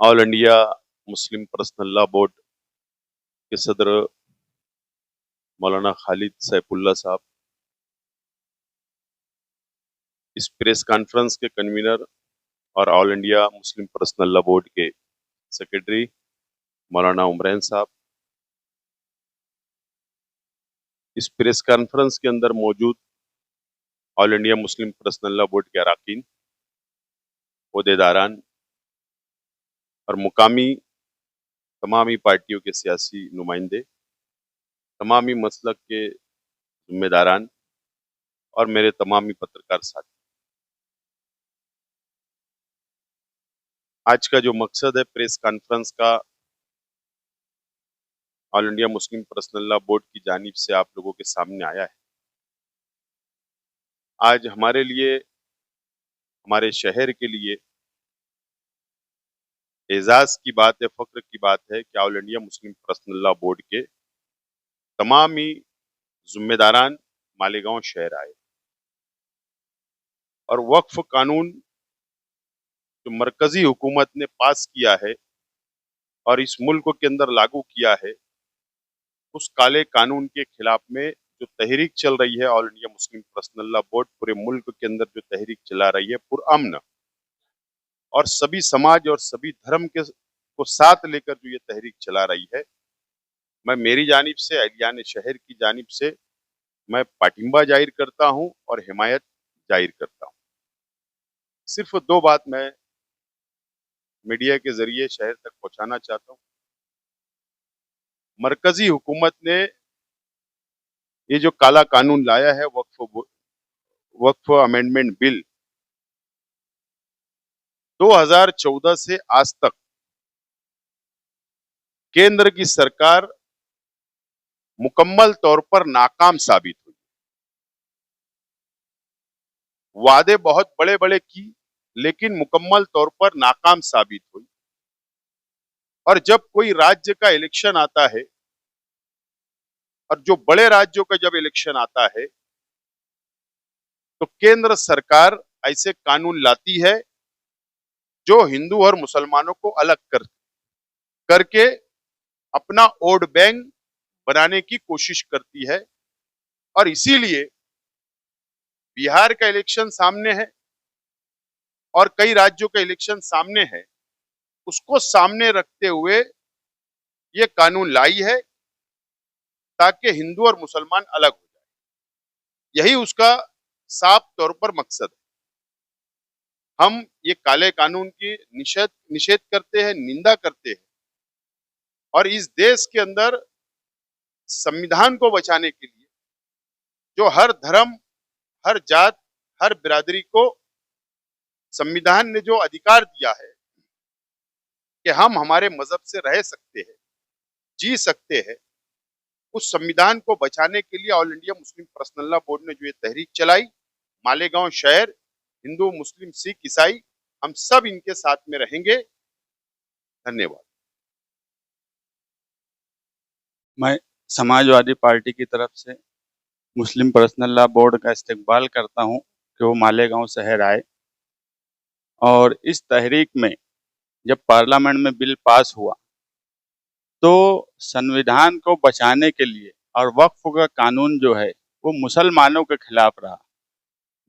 All India Muslim personal law board के सदर मौलाना खालिद सैफुल्लाह साहब, इस प्रेस कॉन्फ्रेंस के कन्वीनर और all India Muslim personal law board के सेक्रेटरी मौलाना उमरैन साहब, इस प्रेस कॉन्फ्रेंस के अंदर मौजूद all India Muslim personal law board के अराकीन, ओहदेदारान और मुकामी तमामी पार्टियों के सियासी नुमाइंदे, तमामी मसलक के जिम्मेदारान और मेरे तमामी पत्रकार साथी, आज का जो मकसद है प्रेस कॉन्फ्रेंस का, all India Muslim personal law board की जानिब से आप लोगों के सामने आया है। आज हमारे लिए, हमारे शहर के लिए एजाज की बात है, फख्र की बात है कि all India Muslim personal law board के तमाम ही जिम्मेदारान मालेगांव शहर आए और वक्फ कानून जो मरकजी हुकूमत ने पास किया है और इस मुल्क के अंदर लागू किया है, उस काले कानून के खिलाफ में जो तहरीक चल रही है, all India Muslim personal law board पूरे मुल्क के अंदर जो तहरीक चला रही है पुरअमन और सभी समाज और सभी धर्म के को साथ लेकर जो ये तहरीक चला रही है, मैं मेरी जानिब से, अहलियान शहर की जानिब से मैं पाटिंबा जाहिर करता हूं और हिमायत जाहिर करता हूं। सिर्फ दो बात मैं मीडिया के जरिए शहर तक पहुंचाना चाहता हूं। मरकजी हुकूमत ने ये जो काला कानून लाया है, वक्फ अमेंडमेंट बिल, 2014 से आज तक केंद्र की सरकार मुकम्मल तौर पर नाकाम साबित हुई। वादे बहुत बड़े बड़े की, लेकिन मुकम्मल तौर पर नाकाम साबित हुई। और जब कोई राज्य का इलेक्शन आता है और जो बड़े राज्यों का जब इलेक्शन आता है तो केंद्र सरकार ऐसे कानून लाती है जो हिंदू और मुसलमानों को अलग करके अपना वोट बैंक बनाने की कोशिश करती है। और इसीलिए बिहार का इलेक्शन सामने है और कई राज्यों का इलेक्शन सामने है, उसको सामने रखते हुए ये कानून लाई है ताकि हिंदू और मुसलमान अलग हो जाए। यही उसका साफ तौर पर मकसद है। हम ये काले कानून की निषेध करते हैं, निंदा करते हैं और इस देश के अंदर संविधान को बचाने के लिए जो हर धर्म, हर जात, हर बिरादरी को संविधान ने जो अधिकार दिया है कि हम हमारे मजहब से रह सकते हैं, जी सकते हैं, उस संविधान को बचाने के लिए all India Muslim personal law board ने जो ये तहरीक चलाई, मालेगांव शहर, हिंदू, मुस्लिम, सिख, ईसाई, हम सब इनके साथ में रहेंगे। धन्यवाद। मैं समाजवादी पार्टी की तरफ से मुस्लिम पर्सनल लॉ बोर्ड का इस्तकबाल करता हूं कि वो मालेगांव शहर आए और इस तहरीक में जब पार्लियामेंट में बिल पास हुआ तो संविधान को बचाने के लिए और वक्फ का कानून जो है वो मुसलमानों के खिलाफ रहा।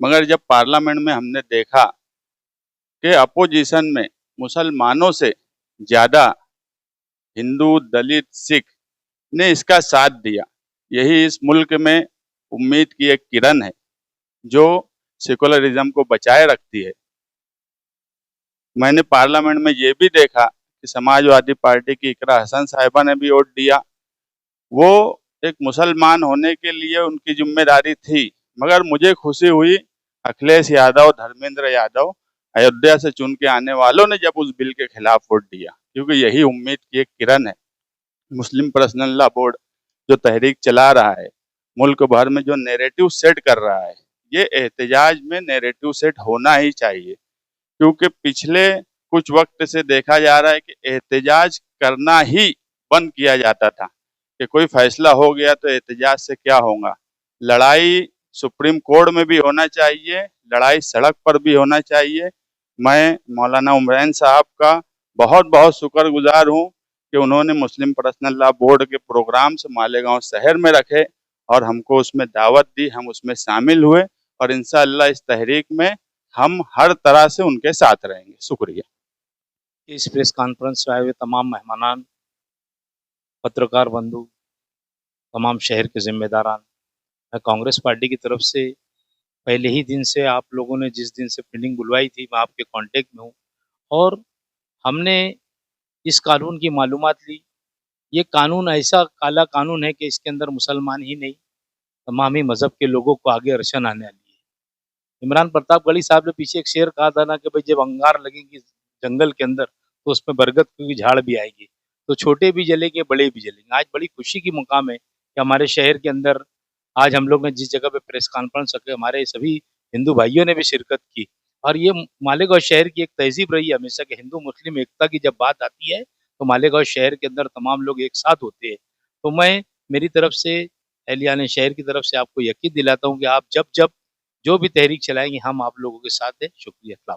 मगर जब पार्लियामेंट में हमने देखा कि अपोजिशन में मुसलमानों से ज़्यादा हिंदू, दलित, सिख ने इसका साथ दिया, यही इस मुल्क में उम्मीद की एक किरण है जो सेकुलरिज्म को बचाए रखती है। मैंने पार्लियामेंट में ये भी देखा कि समाजवादी पार्टी की इकरा हसन साहिबा ने भी वोट दिया। वो एक मुसलमान होने के लिए उनकी जिम्मेदारी थी, मगर मुझे खुशी हुई अखिलेश यादव, धर्मेंद्र यादव, अयोध्या से चुन के आने वालों ने जब उस बिल के खिलाफ वोट दिया, क्योंकि यही उम्मीद की एक किरण है। मुस्लिम पर्सनल लॉ बोर्ड जो तहरीक चला रहा है, मुल्क भर में जो नैरेटिव सेट कर रहा है, ये एहतजाज में नैरेटिव सेट होना ही चाहिए, क्योंकि पिछले कुछ वक्त से देखा जा रहा है कि एहतजाज करना ही बंद किया जाता था कि कोई फैसला हो गया तो एहतजाज से क्या होगा। लड़ाई सुप्रीम कोर्ट में भी होना चाहिए, लड़ाई सड़क पर भी होना चाहिए। मैं मौलाना उमरैन साहब का बहुत बहुत शुक्रगुजार हूँ कि उन्होंने मुस्लिम पर्सनल लॉ बोर्ड के प्रोग्राम्स मालेगांव शहर में रखे और हमको उसमें दावत दी, हम उसमें शामिल हुए और इंशाअल्लाह इस तहरीक में हम हर तरह से उनके साथ रहेंगे। शुक्रिया। इस प्रेस कॉन्फ्रेंस में आए हुए तमाम मेहमानान, पत्रकार बंधु, तमाम शहर के जिम्मेदारान, मैं कांग्रेस पार्टी की तरफ से पहले ही दिन से, आप लोगों ने जिस दिन से मीटिंग बुलवाई थी, मैं आपके कांटेक्ट में हूँ और हमने इस कानून की मालूमात ली। ये कानून ऐसा काला कानून है कि इसके अंदर मुसलमान ही नहीं, तमाम ही मज़हब के लोगों को आगे अड़चन आने वाली है। इमरान प्रतापगढ़ी साहब ने पीछे एक शेर कहा था ना कि भाई जब अंगार लगेगी जंगल के अंदर तो उसमें बरगद की झाड़ भी आएगी, तो छोटे भी जलेंगे बड़े भी जलेंगे। आज बड़ी खुशी की मुकाम है कि हमारे शहर के अंदर आज हम लोग ने जिस जगह पे प्रेस कॉन्फ्रेंस रखे, हमारे सभी हिंदू भाइयों ने भी शिरकत की और ये मालेगांव शहर की एक तहजीब रही है हमेशा कि हिंदू मुस्लिम एकता की जब बात आती है तो मालेगांव शहर के अंदर तमाम लोग एक साथ होते हैं। तो मैं मेरी तरफ से, एहलियान शहर की तरफ से आपको यकीन दिलाता हूँ कि आप जब जब जो भी तहरीक चलाएंगे हम आप लोगों के साथ हैं। शुक्रिया।